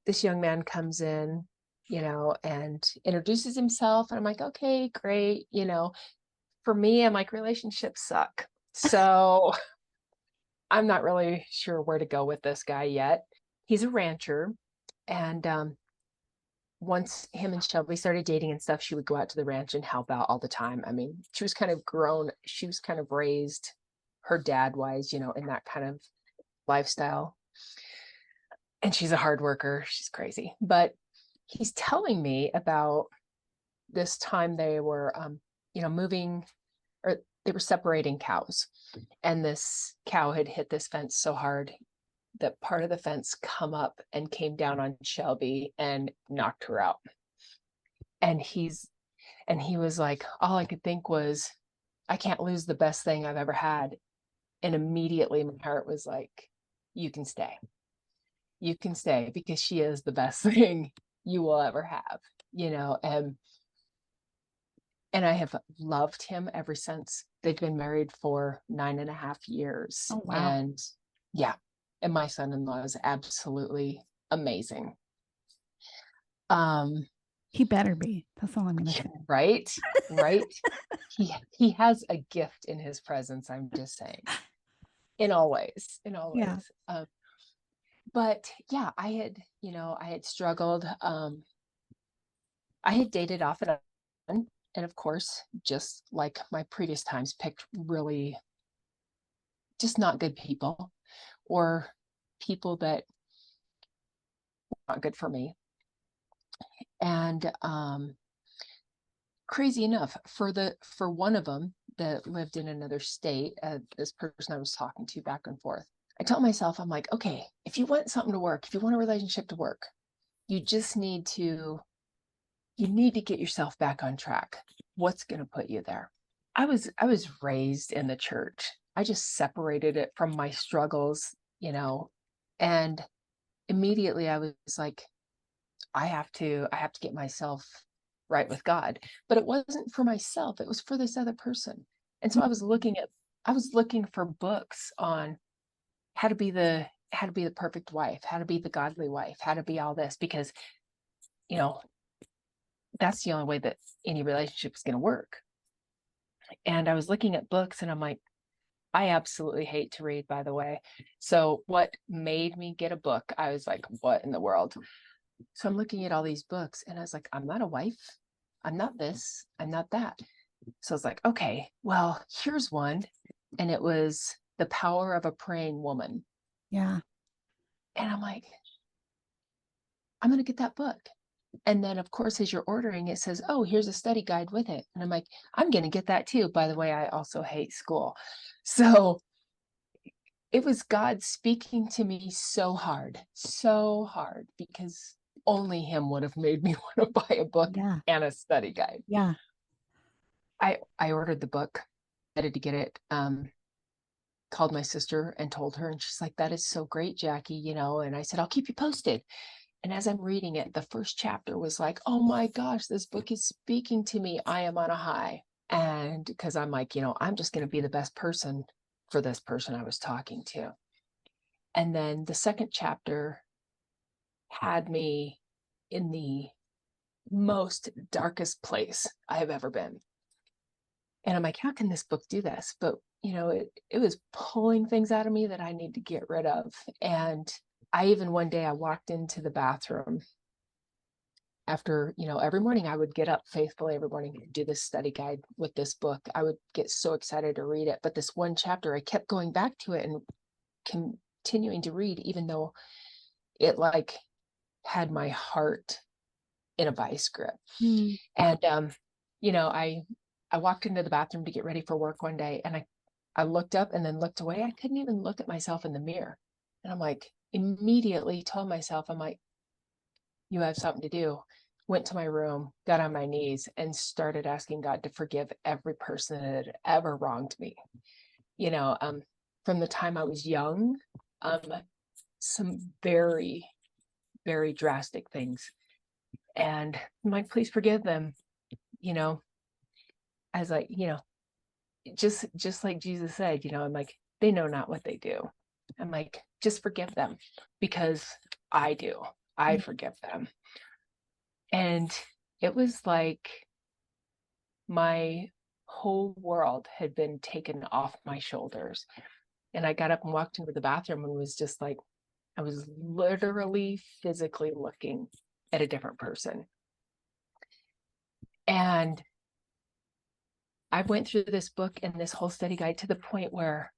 Speaker 2: This young man comes in, and introduces himself. And I'm like, okay, great. For me, I'm like, relationships suck. So I'm not really sure where to go with this guy yet. He's a rancher and once him and Shelby started dating and stuff, she would go out to the ranch and help out all the time. I mean, she was kind of grown, she was kind of raised her dad wise, in that kind of lifestyle. And she's a hard worker. She's crazy. But he's telling me about this time they were, moving, or they were separating cows. And this cow had hit this fence so hard that part of the fence come up and came down on Shelby and knocked her out. And he was like, all I could think was, I can't lose the best thing I've ever had. And immediately my heart was like, you can stay. You can stay because she is the best thing you will ever have, and I have loved him ever since. They've been married for 9.5 years.
Speaker 1: Oh, wow.
Speaker 2: And yeah, and my son-in-law is absolutely amazing. Um,
Speaker 1: He better be. That's all I'm going to say.
Speaker 2: right, right. He has a gift in his presence, I'm just saying. In all ways, in all
Speaker 1: Yeah.
Speaker 2: ways. But yeah, I had struggled. I had dated off and on, and of course, just like my previous times, picked really just not good people, or people that were not good for me. And crazy enough, for one of them that lived in another state, this person I was talking to back and forth, I tell myself, I'm like, okay, if you want something to work, if you want a relationship to work, you just need to get yourself back on track. What's going to put you there? I was raised in the church. I just separated it from my struggles, and immediately I was like, I have to get myself right with God. But it wasn't for myself, it was for this other person. And so I was looking for books on how to be the perfect wife, how to be the godly wife, how to be all this, because you know that's the only way that any relationship is going to work. And I was looking at books and I'm like, I absolutely hate to read, by the way. So what made me get a book? I was like, what in the world? So I'm looking at all these books and I was like, I'm not a wife. I'm not this. I'm not that. So I was like, okay, well, here's one. And it was The Power of a Praying Woman.
Speaker 1: Yeah.
Speaker 2: And I'm like, I'm going to get that book. And then, of course, as you're ordering, it says, oh, here's a study guide with it. And I'm like, I'm going to get that too. By the way, I also hate school. So it was God speaking to me so hard, because only Him would have made me want to buy a book
Speaker 1: Yeah.
Speaker 2: and a study guide.
Speaker 1: Yeah.
Speaker 2: I ordered the book, ready to get it. Called my sister and told her, and she's like, that is so great, Jackie, and I said, I'll keep you posted. And as I'm reading it, the first chapter was like, oh my gosh, this book is speaking to me. I am on a high. And because I'm like, I'm just going to be the best person for this person I was talking to. And then the second chapter had me in the most darkest place I have ever been. And I'm like, how can this book do this? But, it was pulling things out of me that I need to get rid of. And one day I walked into the bathroom after, every morning I would get up faithfully every morning and do this study guide with this book. I would get so excited to read it. But this one chapter, I kept going back to it and continuing to read, even though it like had my heart in a vice grip.
Speaker 1: Mm.
Speaker 2: And, I walked into the bathroom to get ready for work one day, and I looked up and then looked away. I couldn't even look at myself in the mirror. And I'm like, immediately told myself, I'm like, you have something to do. Went to my room, got on my knees, and started asking God to forgive every person that had ever wronged me. From the time I was young, some very, very drastic things. And I'm like, please forgive them. As like, just like Jesus said, I'm like, they know not what they do. I'm like, just forgive them, because I do. I
Speaker 1: Yeah.
Speaker 2: forgive them. And it was like my whole world had been taken off my shoulders. And I got up and walked into the bathroom and was just like, I was literally physically looking at a different person. And I went through this book and this whole study guide to the point where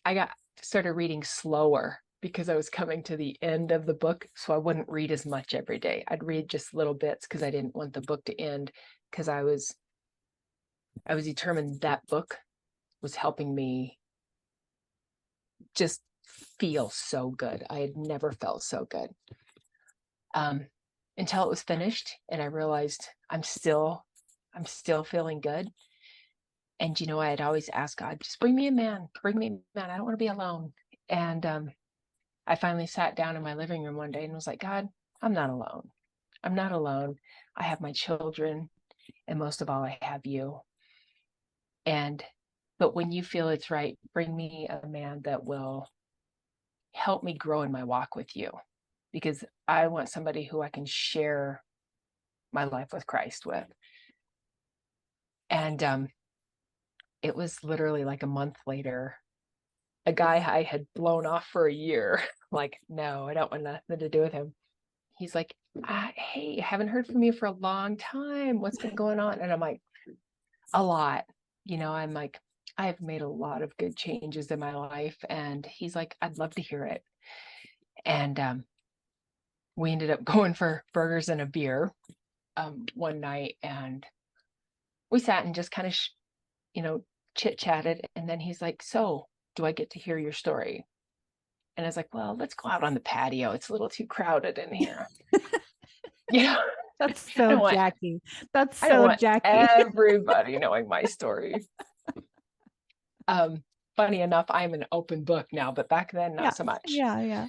Speaker 2: I got started reading slower because I was coming to the end of the book. So I wouldn't read as much every day. I'd read just little bits because I didn't want the book to end, because I was determined that book was helping me just feel so good. I had never felt so good. Until it was finished and I realized I'm still feeling good. And I had always asked God, just bring me a man, bring me a man. I don't want to be alone. And I finally sat down in my living room one day and was like, God, I'm not alone. I'm not alone. I have my children, and most of all, I have you. But when you feel it's right, bring me a man that will help me grow in my walk with you, because I want somebody who I can share my life with Christ with. And it was literally like a month later, a guy I had blown off for a year. Like, no, I don't want nothing to do with him. He's like, hey, I haven't heard from you for a long time. What's been going on? And I'm like, a lot. I'm like, I've made a lot of good changes in my life. And he's like, I'd love to hear it. And we ended up going for burgers and a beer one night. And we sat and just kind of, chit chatted. And then he's like, so do I get to hear your story? And I was like, well, let's go out on the patio. It's a little too crowded in here. Yeah.
Speaker 1: That's
Speaker 2: I
Speaker 1: so
Speaker 2: don't want
Speaker 1: Jackie. That's
Speaker 2: I don't
Speaker 1: so
Speaker 2: want
Speaker 1: Jackie.
Speaker 2: everybody knowing my story. Funny enough, I'm an open book now, but back then
Speaker 1: Yeah.
Speaker 2: not so much.
Speaker 1: Yeah.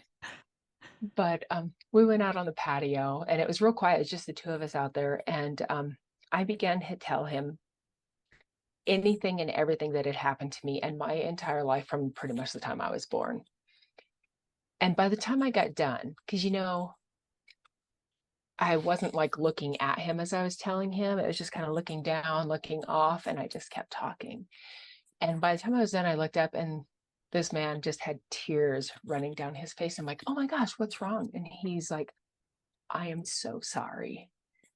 Speaker 2: But we went out on the patio and it was real quiet. It was just the two of us out there. And I began to tell him anything and everything that had happened to me and my entire life from pretty much the time I was born. And by the time I got done, because I wasn't like looking at him as I was telling him, it was just kind of looking down, looking off, and I just kept talking. And by the time I was done, I looked up and this man just had tears running down his face. I'm like, oh my gosh, what's wrong? And he's like, I am so sorry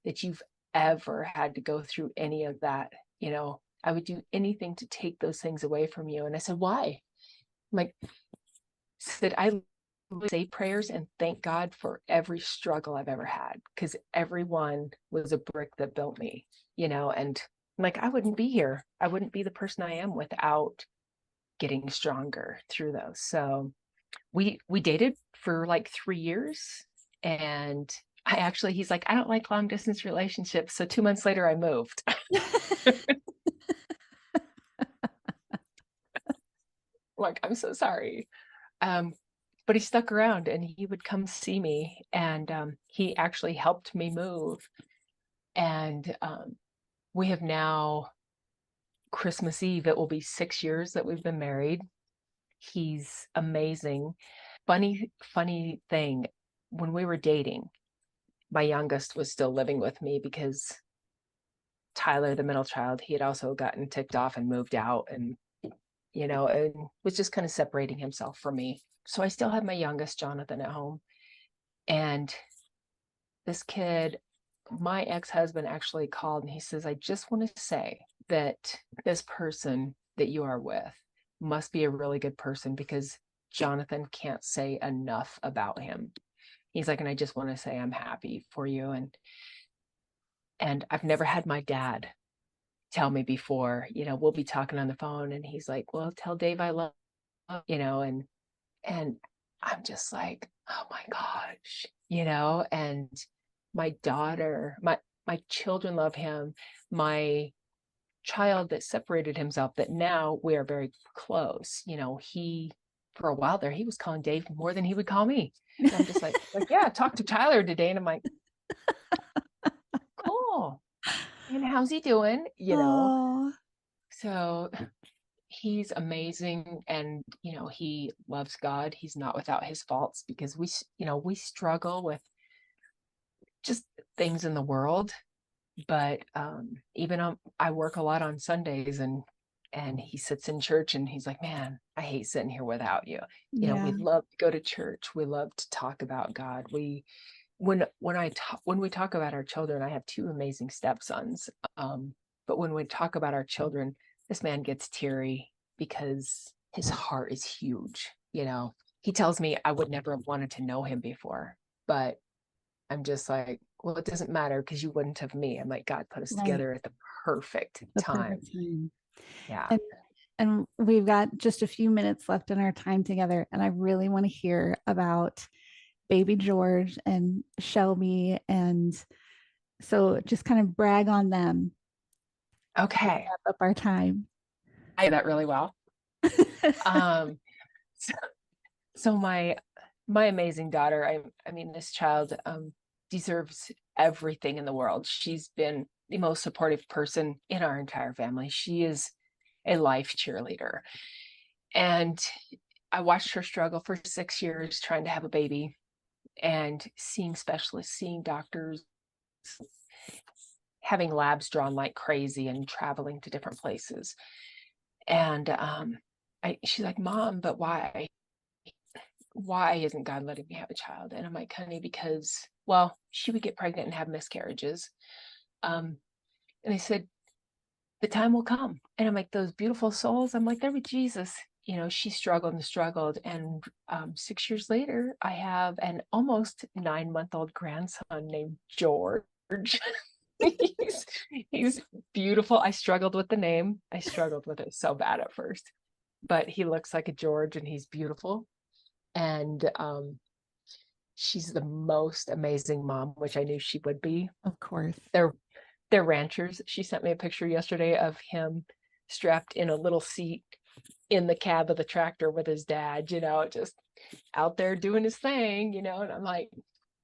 Speaker 2: that you've ever had to go through any of that. I would do anything to take those things away from you. And I said, why? I'm like, said, I say prayers and thank God for every struggle I've ever had, because everyone was a brick that built me, and like, I wouldn't be here. I wouldn't be the person I am without getting stronger through those. So we dated for like 3 years, and he's like, I don't like long distance relationships. So 2 months later I moved. Like, I'm so sorry. But he stuck around and he would come see me, and he actually helped me move. And we have now, Christmas Eve, it will be 6 years that we've been married. He's amazing. Funny thing, when we were dating, my youngest was still living with me because Tyler, the middle child, he had also gotten ticked off and moved out, and and was just kind of separating himself from me. So I still have my youngest, Jonathan, at home. And this kid, my ex-husband, actually called and he says, I just want to say that this person that you are with must be a really good person, because Jonathan can't say enough about him. He's like, and I just want to say I'm happy for you. And I've never had my dad tell me before, we'll be talking on the phone and he's like, well, tell Dave I love, and I'm just like, oh my gosh, and my daughter, my children love him. My child that separated himself, that now we are very close. He, for a while there, he was calling Dave more than he would call me. And I'm just like, yeah, talk to Tyler today. And I'm like, cool. And how's he doing?
Speaker 1: Oh,
Speaker 2: So he's amazing. And, he loves God. He's not without his faults, because we struggle with just things in the world. But even I work a lot on Sundays, and he sits in church and he's like, man, I hate sitting here without you. We
Speaker 1: yeah.
Speaker 2: love to go to church. We love to talk about God. when we talk about our children, I have two amazing stepsons. But when we talk about our children, this man gets teary because his heart is huge. He tells me I would never have wanted to know him before, but I'm just like, well, it doesn't matter because you wouldn't have me. I'm like, God put us
Speaker 1: Right.
Speaker 2: together at the perfect
Speaker 1: The
Speaker 2: time.
Speaker 1: perfect time.
Speaker 2: Yeah.
Speaker 1: And we've got just a few minutes left in our time together. And I really want to hear about baby George and Shelby. And so just kind of brag on them.
Speaker 2: Okay.
Speaker 1: Wrap up our time.
Speaker 2: I did that really well. Um, so, so my amazing daughter, I mean, this child deserves everything in the world. She's been the most supportive person in our entire family. She is a life cheerleader. And I watched her struggle for 6 years trying to have a baby and seeing specialists, seeing doctors, having labs drawn like crazy and traveling to different places. And she's like, Mom, but why? Why isn't God letting me have a child? And I'm like, honey, because, well, she would get pregnant and have miscarriages. And they said, the time will come. And I'm like, those beautiful souls, I'm like, they're with Jesus. She struggled and struggled. And 6 years later, I have an almost 9-month-old grandson named George. he's beautiful. I struggled with the name. I struggled with it so bad at first, but he looks like a George and he's beautiful. And she's the most amazing mom, which I knew she would be.
Speaker 1: Of course.
Speaker 2: They're ranchers. She sent me a picture yesterday of him strapped in a little seat in the cab of the tractor with his dad, just out there doing his thing, and I'm like,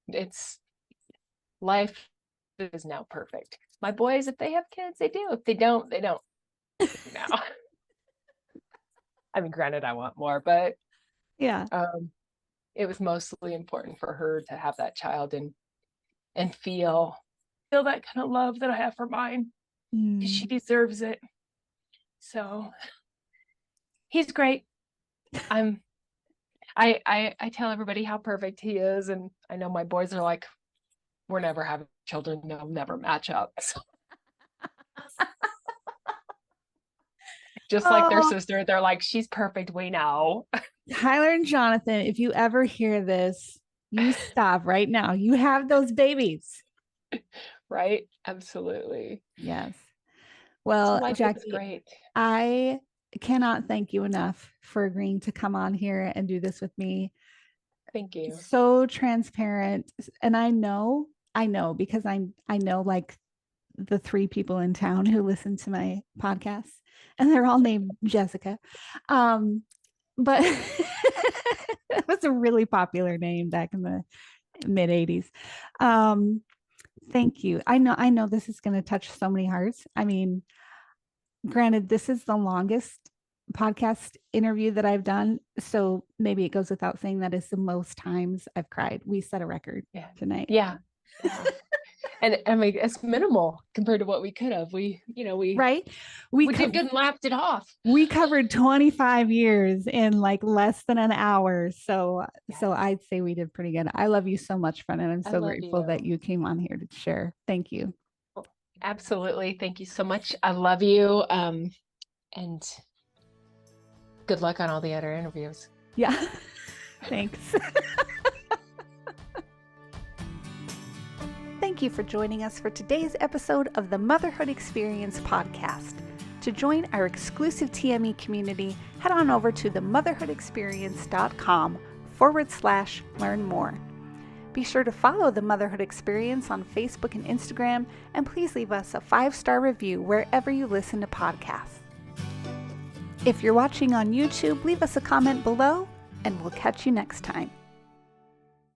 Speaker 2: it's life is now perfect. My boys, if they have kids, they do. If they don't, they don't. Now, I mean, granted, I want more, but
Speaker 1: yeah,
Speaker 2: it was mostly important for her to have that child and feel that kind of love that I have for mine. She deserves it. So he's great. I tell everybody how perfect he is, and I know my boys are like, we're never having children, they'll never match up. So, just like their sister, they're like, she's perfect, we know.
Speaker 1: Tyler and Jonathan, if you ever hear this, you stop right now. You have those babies.
Speaker 2: Right? Absolutely.
Speaker 1: Yes. Well,
Speaker 2: life
Speaker 1: Jacque,
Speaker 2: is great.
Speaker 1: I cannot thank you enough for agreeing to come on here and do this with me.
Speaker 2: Thank you.
Speaker 1: So transparent. And I know because I know like the 3 people in town who listen to my podcast, and they're all named Jessica. But that was a really popular name back in the mid 80s. Thank you. I know this is going to touch so many hearts. I mean, granted, this is the longest podcast interview that I've done, so maybe it goes without saying that is the most times I've cried. We set a record tonight.
Speaker 2: Yeah. And I mean, it's minimal compared to what we could have. We
Speaker 1: right.
Speaker 2: We did good and laughed it off.
Speaker 1: We covered 25 years in like less than an hour. So I'd say we did pretty good. I love you so much, friend, and I'm so grateful that you came on here to share. Thank you.
Speaker 2: Absolutely. Thank you so much. I love you. And good luck on all the other interviews.
Speaker 1: Yeah. Thanks. Thank you for joining us for today's episode of the Motherhood Experience podcast. To join our exclusive TME community, head on over to themotherhoodexperience.com/learn more. Be sure to follow the Motherhood Experience on Facebook and Instagram, and please leave us a 5-star review wherever you listen to podcasts. If you're watching on YouTube, leave us a comment below, and we'll catch you next time.